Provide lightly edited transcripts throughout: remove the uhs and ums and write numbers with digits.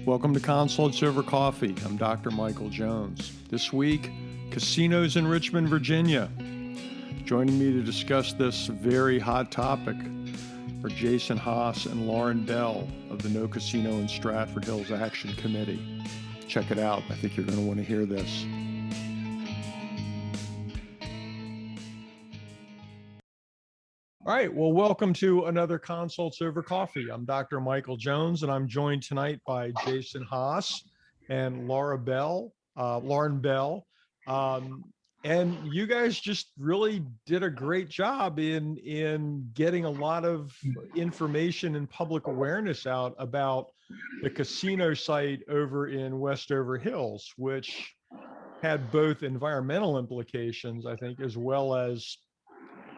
Welcome to Consults Over Coffee. I'm Dr. Michael Jones. This week, casinos in Richmond, Virginia. Joining me to discuss this very hot topic are Jason Haase and Lauren Bell of the No Casino in Stratford Hills Action Committee. Check it out. I think you're going to want to hear this. All right, well, welcome to another Consults Over Coffee. I'm Dr. Michael Jones, and I'm joined tonight by Jason Haase and Lauren Bell. And you guys just really did a great job in getting a lot of information and public awareness out about the casino site over in Westover Hills, which had both environmental implications, I think, as well as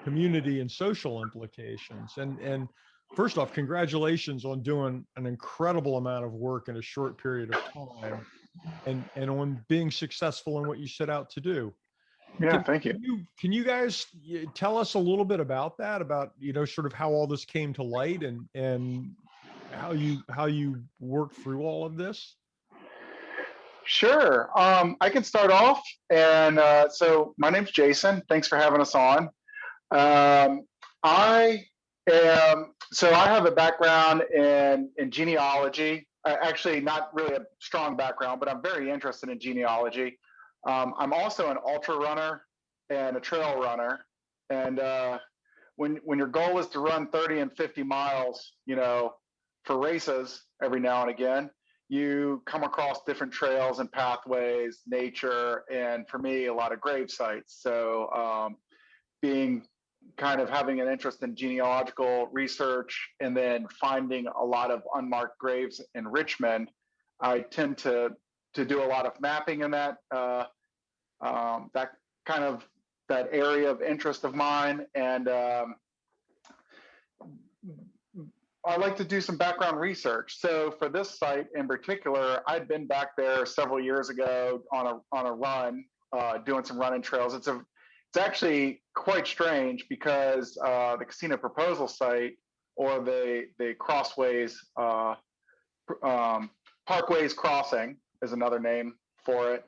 community and social implications. And first off, congratulations on doing an incredible amount of work in a short period of time and on being successful in what you set out to do. Yeah, thank you. Can you guys tell us a little bit about that, about, sort of how all this came to light and how you worked through all of this? Sure. I can start off. And so my name's Jason. Thanks for having us on. I have a background in genealogy. Actually, not really a strong background, but I'm very interested in genealogy. I'm also an ultra runner and a trail runner. And when your goal is to run 30 and 50 miles, for races every now and again, you come across different trails and pathways, nature, and for me, a lot of grave sites. So having an interest in genealogical research and then finding a lot of unmarked graves in Richmond, I tend to do a lot of mapping in that that area of interest of mine. And I like to do some background research. So for this site in particular, I'd been back there several years ago on a run, doing some running trails. It's actually quite strange because the casino proposal site, or the Crossways, Parkways Crossing is another name for it,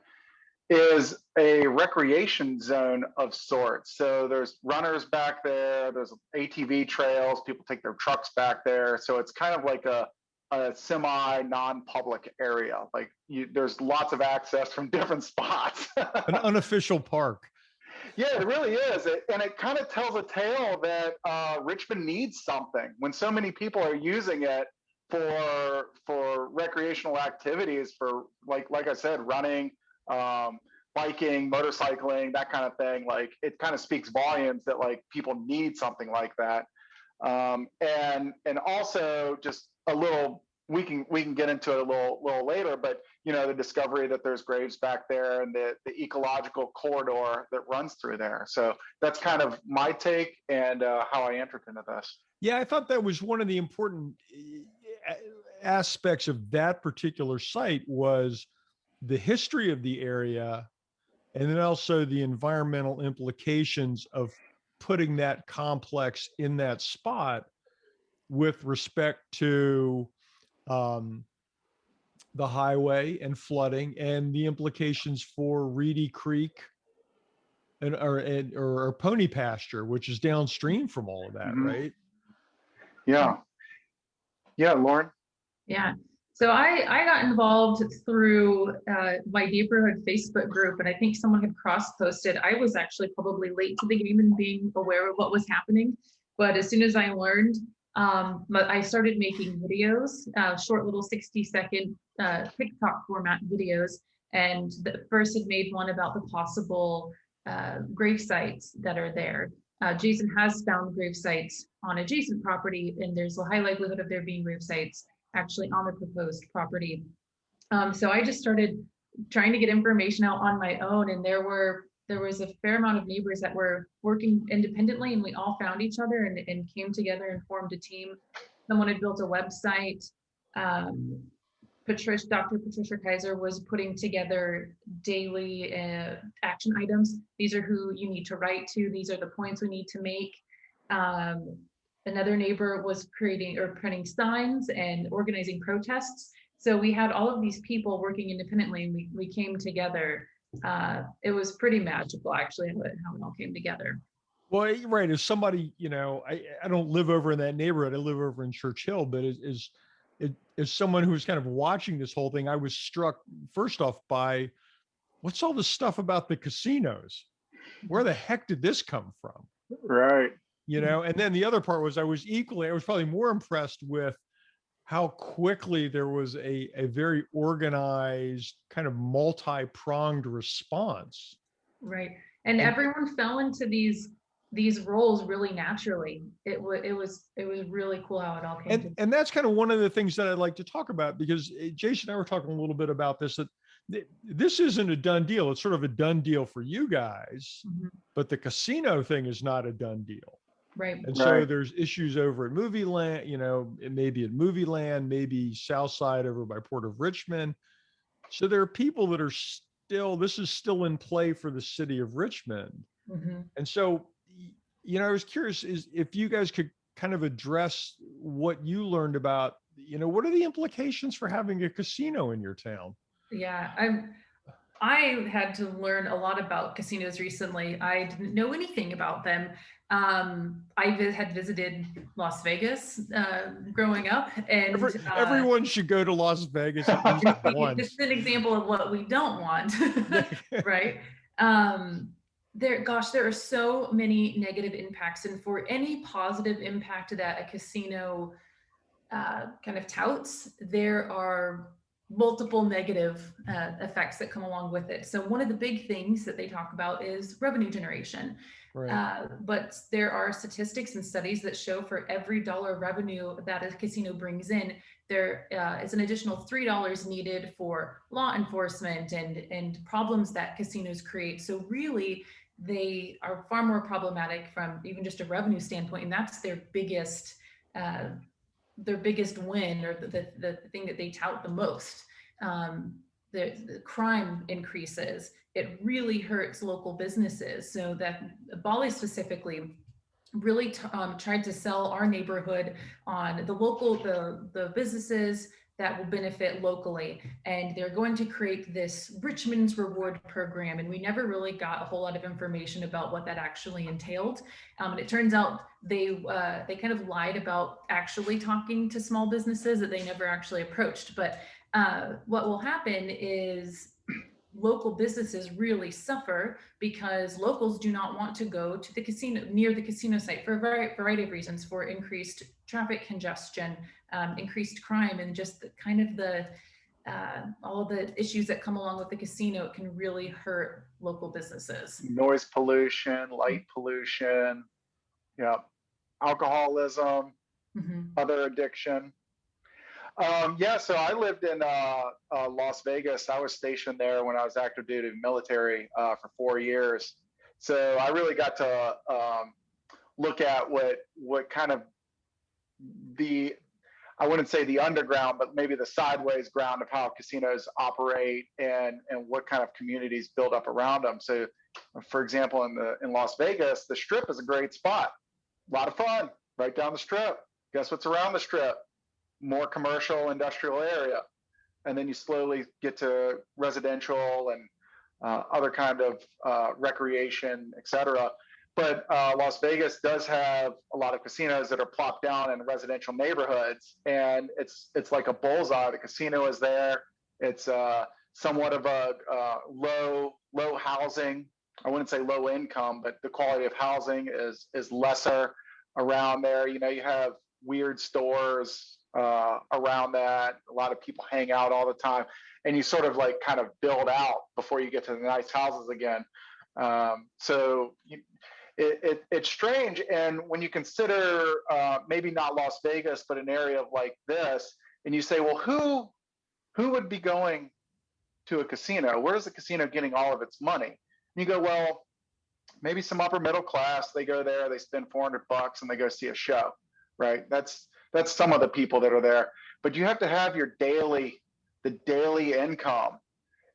is a recreation zone of sorts. So there's runners back there, there's ATV trails, people take their trucks back there. So it's kind of like a semi non-public area. Like there's lots of access from different spots. An unofficial park. Yeah, it really is. And it kind of tells a tale that Richmond needs something when so many people are using it for recreational activities, for like I said, running, biking, motorcycling, that kind of thing. Like it kind of speaks volumes that like people need something like that. And also just a little, we can get into it a little later, but the discovery that there's graves back there and the ecological corridor that runs through there. So that's kind of my take and how I entered into this. Yeah, I thought that was one of the important aspects of that particular site was the history of the area, and then also the environmental implications of putting that complex in that spot with respect to the highway and flooding and the implications for Reedy Creek or Pony Pasture, which is downstream from all of that, mm-hmm. Right? Yeah. Yeah, Lauren. Yeah. So I got involved through my neighborhood Facebook group, and I think someone had cross-posted. I was actually probably late to the game in being aware of what was happening, but as soon as I learned, I started making videos, short little 60-second TikTok format videos, and first had made one about the possible grave sites that are there. Jason has found grave sites on adjacent property, and there's a high likelihood of there being grave sites actually on the proposed property. So I just started trying to get information out on my own, and there was a fair amount of neighbors that were working independently, and we all found each other and came together and formed a team. Someone had built a website. Dr. Patricia Kaiser was putting together daily action items. These are who you need to write to. These are the points we need to make. Another neighbor was creating or printing signs and organizing protests. So we had all of these people working independently, and we came together. It was pretty magical, actually, how it all came together. Well, right. As somebody, I don't live over in that neighborhood. I live over in Church Hill, but as someone who's kind of watching this whole thing, I was struck first off by what's all this stuff about the casinos? Where the heck did this come from? Right. And then the other part was I was probably more impressed with how quickly there was a very organized kind of multi-pronged response. Right. And everyone fell into these roles really naturally. It was really cool how it all came together. And that's kind of one of the things that I'd like to talk about, because Jason and I were talking a little bit about this, that this isn't a done deal. It's sort of a done deal for you guys, but the casino thing is not a done deal. Right. And so there's issues over at Movie Land, it may be at Movie Land, maybe South Side over by Port of Richmond. So there are people that are this is still in play for the city of Richmond. And so, I was curious if you guys could kind of address what you learned about, what are the implications for having a casino in your town? Yeah, I had to learn a lot about casinos recently. I didn't know anything about them. I had visited Las Vegas growing up, and everyone should go to Las Vegas at least once. This is an example of what we don't want, right? There are so many negative impacts, and for any positive impact that a casino kind of touts, there are multiple negative effects that come along with it. So one of the big things that they talk about is revenue generation. Right. But there are statistics and studies that show for every dollar revenue that a casino brings in, there is an additional $3 needed for law enforcement and problems that casinos create. So really, they are far more problematic from even just a revenue standpoint, and that's their biggest win, or the thing that they tout the most. The crime increases. It really hurts local businesses. So that Bally specifically really tried to sell our neighborhood on the businesses that will benefit locally. And they're going to create this Richmond's Reward program. And we never really got a whole lot of information about what that actually entailed. And it turns out they kind of lied about actually talking to small businesses that they never actually approached. But what will happen is local businesses really suffer because locals do not want to go to the casino, near the casino site, for a variety of reasons, for increased traffic congestion, increased crime, and just all of the issues that come along with the casino. It can really hurt local businesses. Noise pollution, light pollution, alcoholism, other addiction. So I lived in Las Vegas. I was stationed there when I was active duty military for 4 years. So I really got to look at what kind of I wouldn't say the underground, but maybe the sideways ground of how casinos operate and what kind of communities build up around them. So, for example, in Las Vegas, the Strip is a great spot. A lot of fun right down the Strip. Guess what's around the Strip? More commercial, industrial area. And then you slowly get to residential and other kind of recreation, et cetera. But Las Vegas does have a lot of casinos that are plopped down in residential neighborhoods, and it's like a bullseye. The casino is there. It's somewhat of a low housing. I wouldn't say low income, but the quality of housing is lesser around there. You have weird stores around that. A lot of people hang out all the time, and you sort of like kind of build out before you get to the nice houses again. It's strange. And when you consider maybe not Las Vegas, but an area like this, and you say, well, who would be going to a casino? Where is the casino getting all of its money? And you go, well, maybe some upper middle class. They go there, they spend $400 and they go see a show, right? That's some of the people that are there. But you have to have the daily income.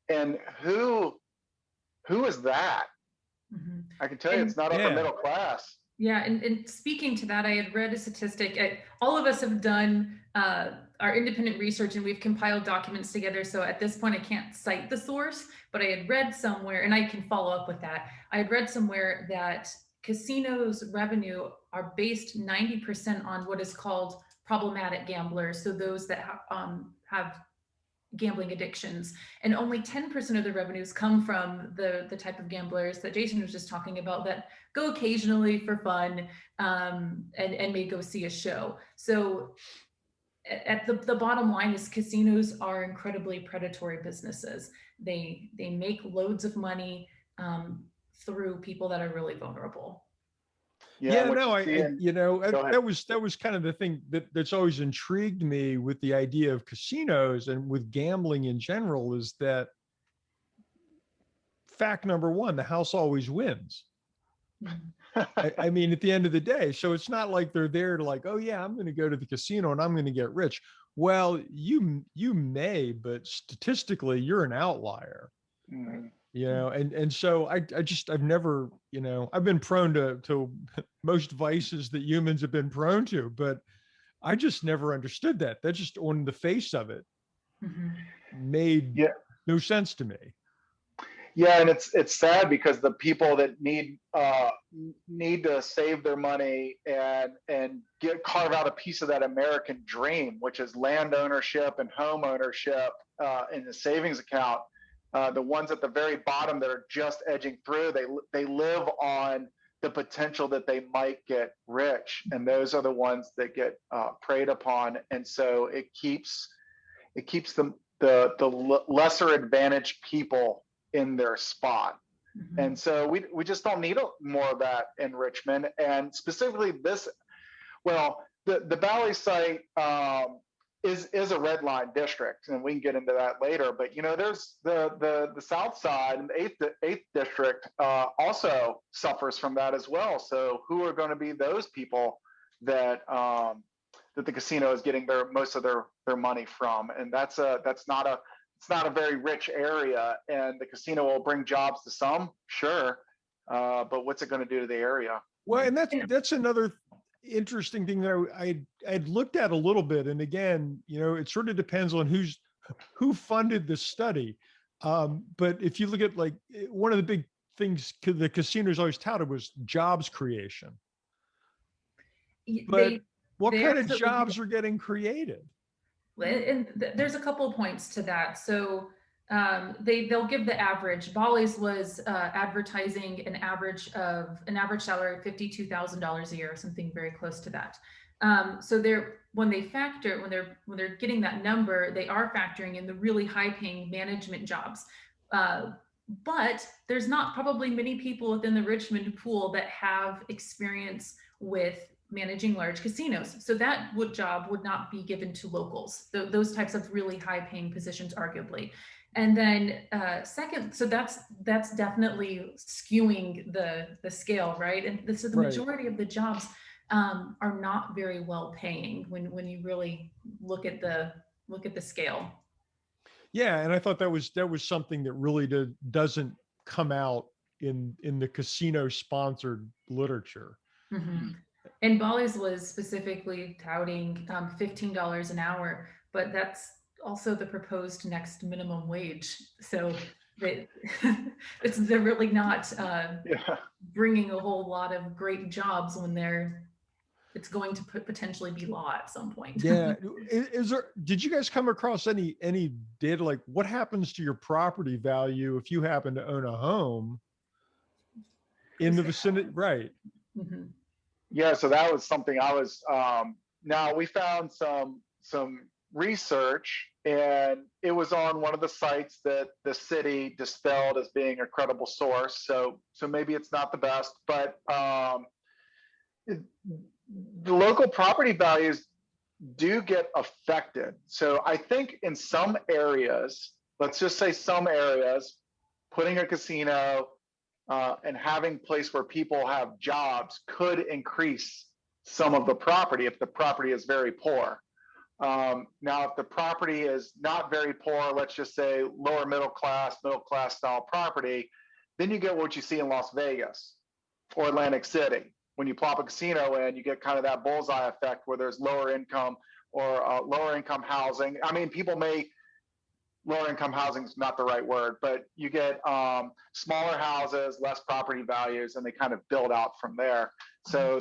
And who is that? I can tell you it's not upper middle class. Yeah, and speaking to that, I had read a statistic. All of us have done our independent research, and we've compiled documents together. So at this point, I can't cite the source, but I had read somewhere, and I can follow up with that. I had read somewhere that casinos' revenue are based 90% on what is called problematic gamblers. So those that have gambling addictions, and only 10% of the revenues come from the type of gamblers that Jason was just talking about, that go occasionally for fun, and may go see a show. So at the bottom line is casinos are incredibly predatory businesses. They make loads of money through people that are really vulnerable. Yeah, no, that was kind of the thing that's always intrigued me with the idea of casinos and with gambling in general, is that fact number one, the house always wins. I mean, at the end of the day, so it's not like they're there to like, oh yeah, I'm going to go to the casino and I'm going to get rich. Well, you may, but statistically, you're an outlier. Mm-hmm. You know, and so I've never, you know, I've been prone to most vices that humans have been prone to, but I just never understood that. That just on the face of it made no sense to me. Yeah, and it's sad because the people that need to save their money and carve out a piece of that American dream, which is land ownership and home ownership in the savings account. The ones at the very bottom that are just edging through, they live on the potential that they might get rich, and those are the ones that get preyed upon. And so it keeps the lesser advantaged people in their spot. And so we just don't need more of that in Richmond. And specifically this, well, the Bally site is a red line district, and we can get into that later. But you know, there's the south side, and the eighth district also suffers from that as well. So who are going to be those people that that the casino is getting most of their money from? And it's not a very rich area, and the casino will bring jobs to some, sure, but what's it going to do to the area? Well, and that's another interesting thing that I'd looked at a little bit. And again, you know, it sort of depends on who funded the study. But if you look at, like, one of the big things the casinos always touted was jobs creation. But what kind of jobs are getting created? And there's a couple of points to that. So they'll give the average. Bally's was advertising an average salary of $52,000 a year, something very close to that. So when they're getting that number, they are factoring in the really high-paying management jobs. But there's not probably many people within the Richmond pool that have experience with managing large casinos. So that job would not be given to locals, those types of really high-paying positions, arguably. And then second, so that's definitely skewing the scale, right? And so the majority of the jobs are not very well paying when you really look at the scale. Yeah, and I thought that was something that really doesn't come out in the casino sponsored literature. And Bally's was specifically touting $15 an hour, but that's also the proposed next minimum wage. So they're really not bringing a whole lot of great jobs when it's going to potentially be law at some point. Yeah. Did you guys come across any data, like what happens to your property value if you happen to own a home in the vicinity? Right. Yeah, so that was something I was, now we found some research, and it was on one of the sites that the city dispelled as being a credible source. So maybe it's not the best, but the local property values do get affected. So I think in some areas, let's just say some areas, putting a casino and having a place where people have jobs could increase some of the property if the property is very poor. Now, if the property is not very poor, let's just say lower middle class style property, then you get what you see in Las Vegas or Atlantic City. When you plop a casino in, you get kind of that bullseye effect where there's lower income lower income housing. I mean, people may, lower income housing is not the right word, but you get smaller houses, less property values, and they kind of build out from there. So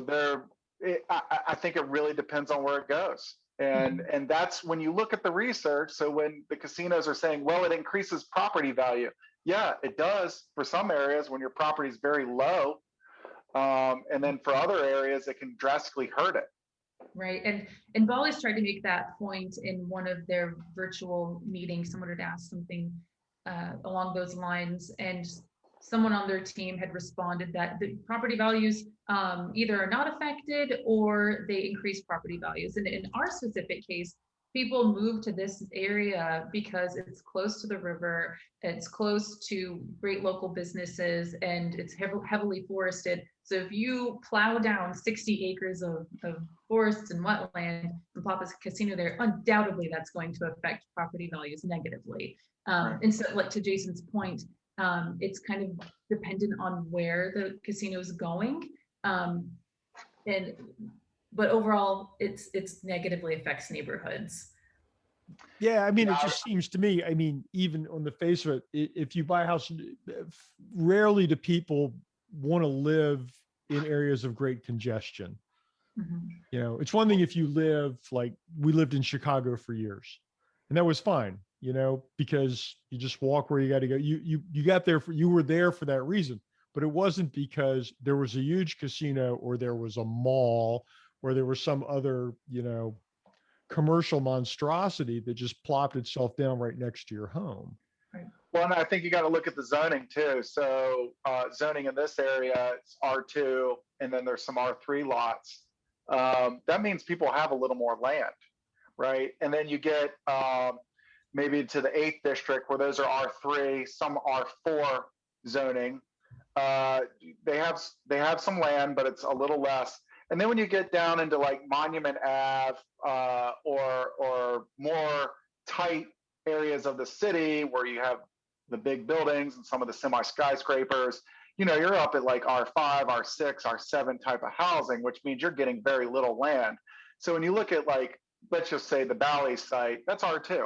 I think it really depends on where it goes. And that's when you look at the research. So when the casinos are saying, well, it increases property value. Yeah, it does for some areas when your property is very low. And then for other areas, it can drastically hurt it. Right. And Bally's tried to make that point in one of their virtual meetings. Someone had asked something along those lines, and someone on their team had responded that the property values either are not affected or they increase property values. And in our specific case, people move to this area because it's close to the river, it's close to great local businesses, and it's heavily forested. So if you plow down 60 acres of forests and wetland and plop a casino there, undoubtedly that's going to affect property values negatively. And so, like to Jason's point, it's kind of dependent on where the casino is going. But overall, it's negatively affects neighborhoods. Yeah, I mean, it just seems to me, I mean, even on the face of it, if you buy a house, rarely do people want to live in areas of great congestion. You know, it's one thing if you live, like we lived in Chicago for years, and that was fine, you know, because you just walk where you got to go. You got there you were there for that reason, but it wasn't because there was a huge casino or there was a mall or there was some other, you know, commercial monstrosity that just plopped itself down right next to your home. Right. Well, and I think you got to look at the zoning too. So zoning in this area, it's R2, and then there's some R3 lots. That means people have a little more land, right? And then you get maybe to the 8th district where those are R3, some R4 zoning. They have some land, but it's a little less. And then when you get down into like Monument Ave or more tight areas of the city where you have the big buildings and some of the semi-skyscrapers, you know, you're up at like R5, R6, R7 type of housing, which means you're getting very little land. So when you look at like, let's just say the Bally site, that's R2,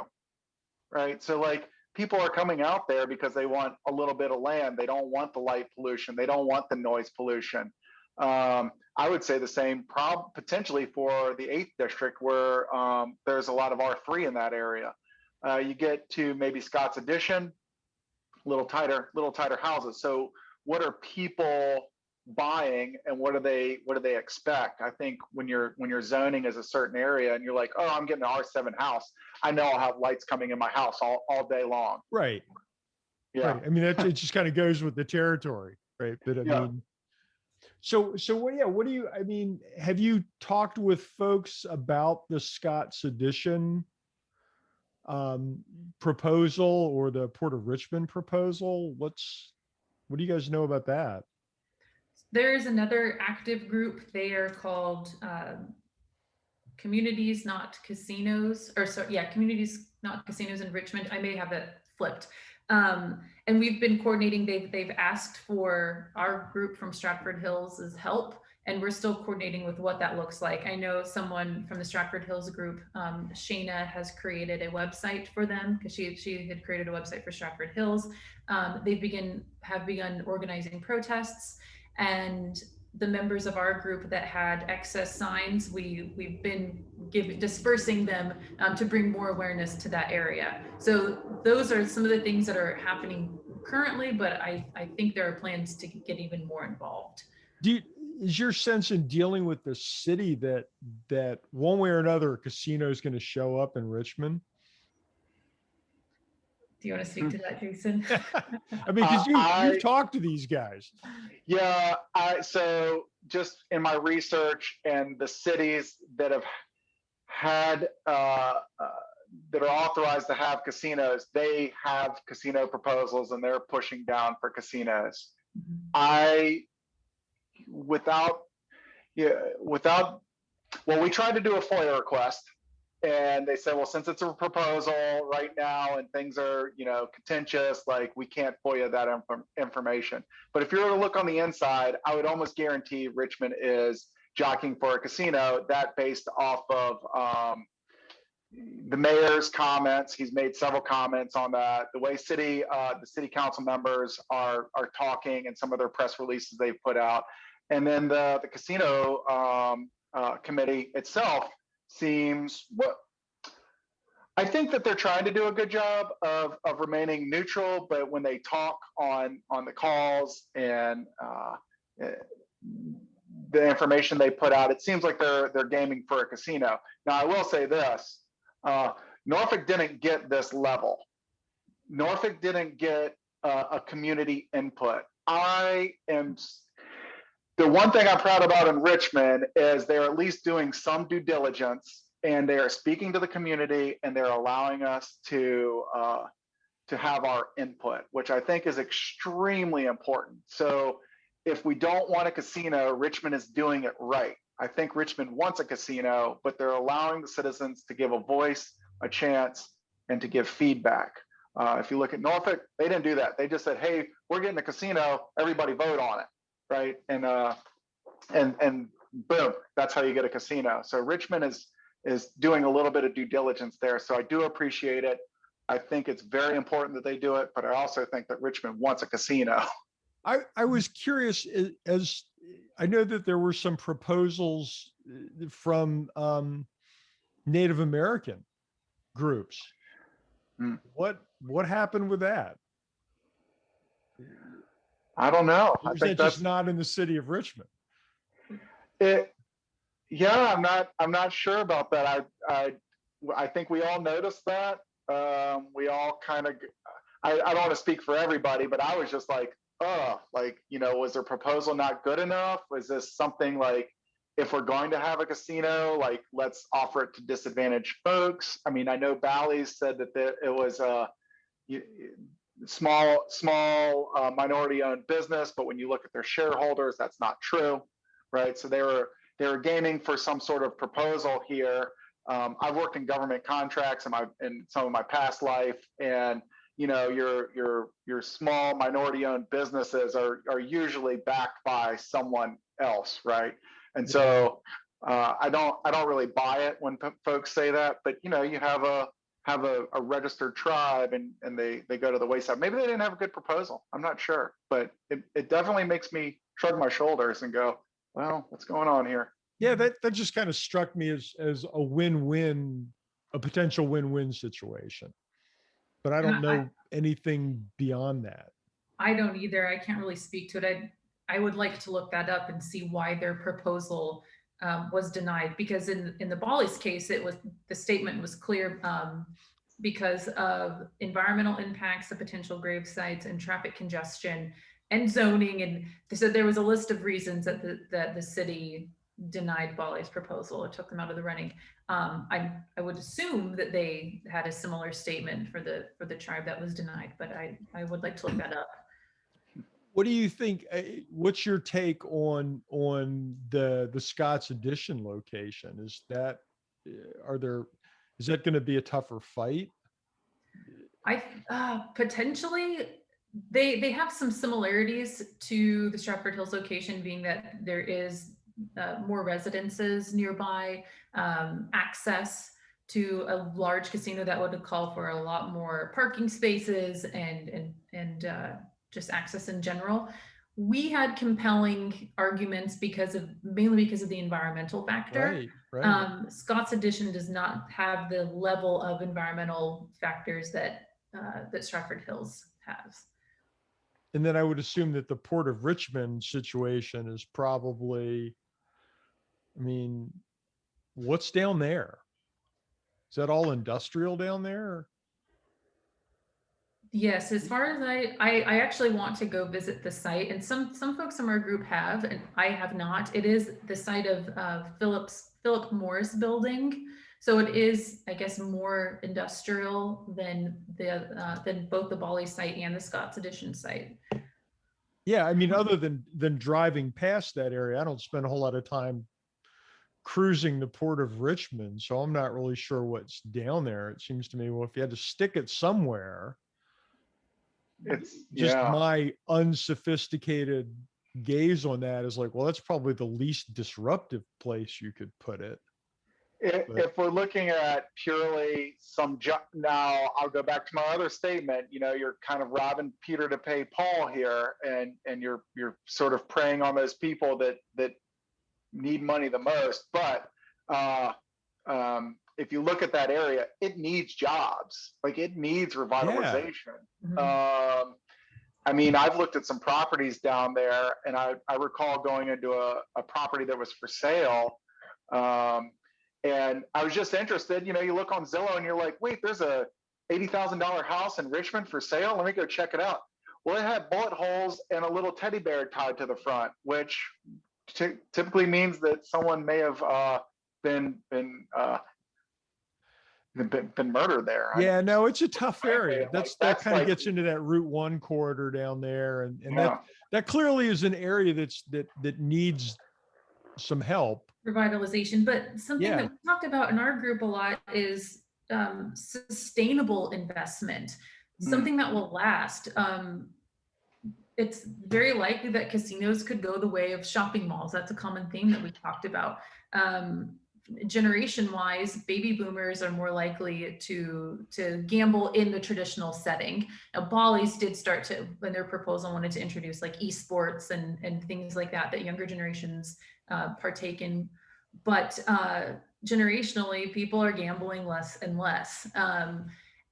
right? So like people are coming out there because they want a little bit of land. They don't want the light pollution. They don't want the noise pollution. I would say the same potentially for the 8th district where there's a lot of R3 in that area. You get to maybe Scott's Addition, little tighter houses. So what are people buying and what do they expect? I think when you're zoning as a certain area and you're like, oh, I'm getting an R7 house, I know I'll have lights coming in my house all day long. Right. Yeah. Right. I mean, it just kind of goes with the territory, right? But I mean, so what do you, I mean, have you talked with folks about the Scott's Addition proposal or the Port of Richmond proposal? What do you guys know about that? There's another active group. They are called Communities Not Casinos, or sorry, yeah, Communities Not Casinos in Richmond. I may have that flipped. And we've been coordinating. They've asked for our group from Stratford Hills' help, and we're still coordinating with what that looks like. I know someone from the Stratford Hills group, Shayna, has created a website for them because she had created a website for Stratford Hills. They have begun organizing protests, and the members of our group that had excess signs, we've been dispersing them to bring more awareness to that area. So those are some of the things that are happening currently, but I think there are plans to get even more involved. Is your sense in dealing with the city that one way or another a casino is going to show up in Richmond? Do you want to speak to that, Jason? I mean, because you've talked to these guys. Yeah, so just in my research and the cities that have had that are authorized to have casinos, they have casino proposals and they're pushing down for casinos. We tried to do a FOIA request. And they said, well, since it's a proposal right now and things are, contentious, like we can't FOIA that information. But if you were to look on the inside, I would almost guarantee Richmond is jockeying for a casino that based off of the mayor's comments. He's made several comments on that. The way the city council members are talking, and some of their press releases they've put out, and then the casino committee itself seems I think that they're trying to do a good job of remaining neutral, but when they talk on the calls and the information they put out, it seems like they're gaming for a casino. Now, I will say this: Norfolk didn't get this level. Norfolk didn't get a community input. The one thing I'm proud about in Richmond is they're at least doing some due diligence, and they are speaking to the community, and they're allowing us to have our input, which I think is extremely important. So if we don't want a casino, Richmond is doing it right. I think Richmond wants a casino, but they're allowing the citizens to give a voice, a chance, and to give feedback. If you look at Norfolk, they didn't do that. They just said, "Hey, we're getting a casino. Everybody vote on it," right? And boom, that's how you get a casino. So Richmond is doing a little bit of due diligence there. So I do appreciate it. I think it's very important that they do it, but I also think that Richmond wants a casino. I was curious, as I know that there were some proposals from Native American groups. What happened with that? I don't know. Or is that just not in the city of Richmond? Yeah, I'm not sure about that. I think we all noticed that. We all kind of, I don't want to speak for everybody, but I was just like, was their proposal not good enough? Was this something like, if we're going to have a casino, like, let's offer it to disadvantaged folks? I mean, I know Bally said that it was a small minority-owned business, but when you look at their shareholders, that's not true, right? So they were gaming for some sort of proposal here. I've worked in government contracts in some of my past life, and your small minority-owned businesses are usually backed by someone else, right? And so I don't really buy it when folks say that, but you have a registered tribe and they go to the wayside. Maybe they didn't have a good proposal. I'm not sure, but it definitely makes me shrug my shoulders and go, well, what's going on here? Yeah, that just kind of struck me as a win-win, a potential win-win situation. But I don't know anything beyond that. I don't either. I can't really speak to it. I would like to look that up and see why their proposal was denied. Because in the Bally's case, the statement was clear because of environmental impacts, the potential grave sites, and traffic congestion and zoning. And they said there was a list of reasons that the city denied Bally's proposal or took them out of the running. I would assume that they had a similar statement for the tribe that was denied, but I would like to look that up. What do you think? What's your take on the Scott's Addition location? Is that going to be a tougher fight? Potentially. They have some similarities to the Stratford Hills location, being that there is more residences nearby, access to a large casino that would call for a lot more parking spaces and just access in general. We had compelling arguments mainly because of the environmental factor. Right. Scott's Addition does not have the level of environmental factors that Stratford Hills has. And then I would assume that the Port of Richmond situation is probably, I mean, what's down there? Is that all industrial down there? Yes, as far as I actually want to go visit the site, and some folks from our group have, and I have not. It is the site of Philip Morris building, so it is, I guess, more industrial than both the Bally site and the Scott's Addition site. Yeah, I mean, other than driving past that area, I don't spend a whole lot of time cruising the Port of Richmond, so I'm not really sure what's down there. It seems to me, well, if you had to stick it somewhere, it's just my unsophisticated gaze on that is like, well, that's probably the least disruptive place you could put it. If we're looking at purely now I'll go back to my other statement. You're kind of robbing Peter to pay Paul here, and you're sort of preying on those people that need money the most. But if you look at that area, it needs jobs. Like, it needs revitalization. Mhm. I mean, I've looked at some properties down there, and I recall going into a property that was for sale. And I was just interested. You look on Zillow and you're like, wait, there's a $80,000 house in Richmond for sale. Let me go check it out. Well, it had bullet holes and a little teddy bear tied to the front, which typically means that someone may have been murdered there. Yeah, no, it's a tough area. Like, That kind of like, gets into that Route 1 corridor down there, and yeah. that clearly is an area that needs some help. Revitalization. But something Yeah. that we talked about in our group a lot is sustainable investment, something that will last. It's very likely that casinos could go the way of shopping malls. That's a common theme that we talked about. Generation wise, baby boomers are more likely to gamble in the traditional setting. Now, Bally's did start to, when their proposal wanted to introduce like esports and things like that younger generations partake in. But generationally, people are gambling less and less.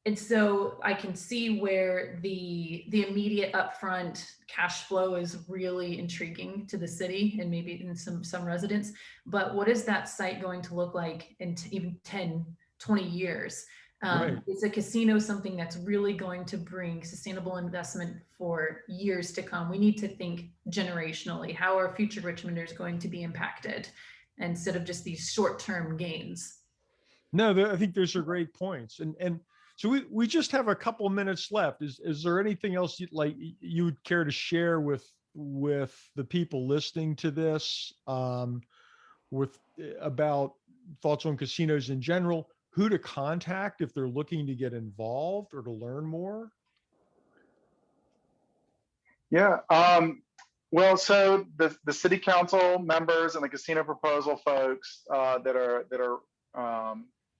And so I can see where the immediate upfront cash flow is really intriguing to the city and maybe in some residents. But what is that site going to look like in even 10, 20 years? Right. Is a casino something that's really going to bring sustainable investment for years to come? We need to think generationally. How are future Richmonders going to be impacted instead of just these short-term gains? No, I think those are great points. And so we just have a couple of minutes left. Is there anything else you would care to share with the people listening to this, about thoughts on casinos in general, who to contact if they're looking to get involved or to learn more? Yeah. Well, so the city council members and the casino proposal folks that are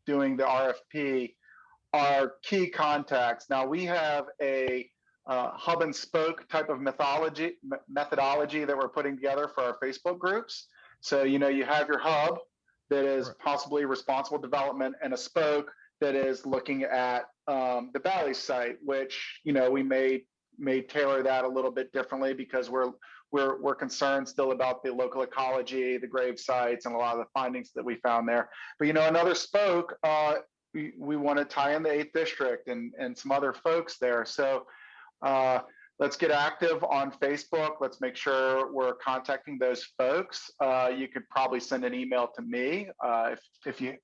doing the RFP are key contacts. Now, we have a hub and spoke type of methodology that we're putting together for our Facebook groups. So, you have your hub that is possibly responsible development, and a spoke that is looking at the Bally site, which, we may tailor that a little bit differently because we're concerned still about the local ecology, the grave sites, and a lot of the findings that we found there. But, another spoke, we want to tie in the 8th district and some other folks there. So let's get active on Facebook. Let's make sure we're contacting those folks. You could probably send an email to me if you.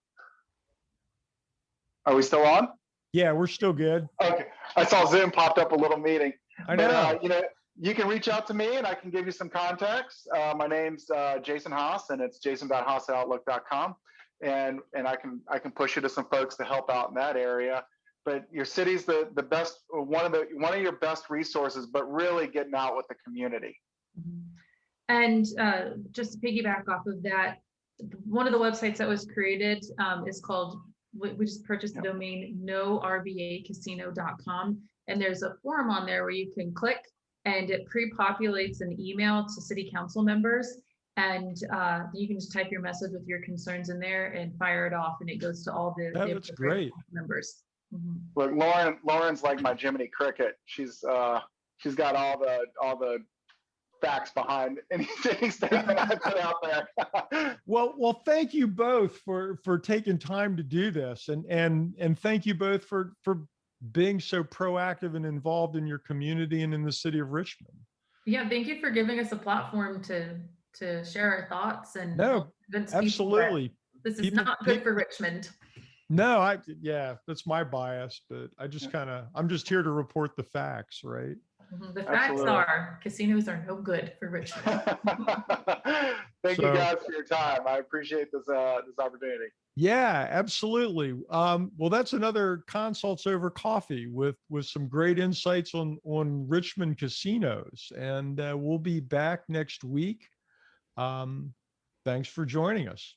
Are we still on? Yeah, we're still good. Okay. I saw Zoom popped up a little meeting. I know. But, you can reach out to me and I can give you some contacts. My name's Jason Haase, and it's jason.haase@outlook.com. And I can push you to some folks to help out in that area. But your city's the best, one of your best resources, but really getting out with the community. And just to piggyback off of that, one of the websites that was created is called, we just purchased the domain norvacasino.com, and there's a form on there where you can click and it pre-populates an email to city council members. And you can just type your message with your concerns in there and fire it off, and it goes to all the That's great members. Look, Lauren's like my Jiminy Cricket. She's got all the facts behind any statement I put out there. Well, thank you both for taking time to do this, and thank you both for being so proactive and involved in your community and in the city of Richmond. Yeah, thank you for giving us a platform to share our thoughts and absolutely. This is not good for Richmond. No, that's my bias, but I'm just here to report the facts, right? The facts are casinos are no good for Richmond. Thank you guys for your time. I appreciate this opportunity. Yeah, absolutely. Well, that's another Consults Over Coffee with some great insights on Richmond casinos, and we'll be back next week. Thanks for joining us.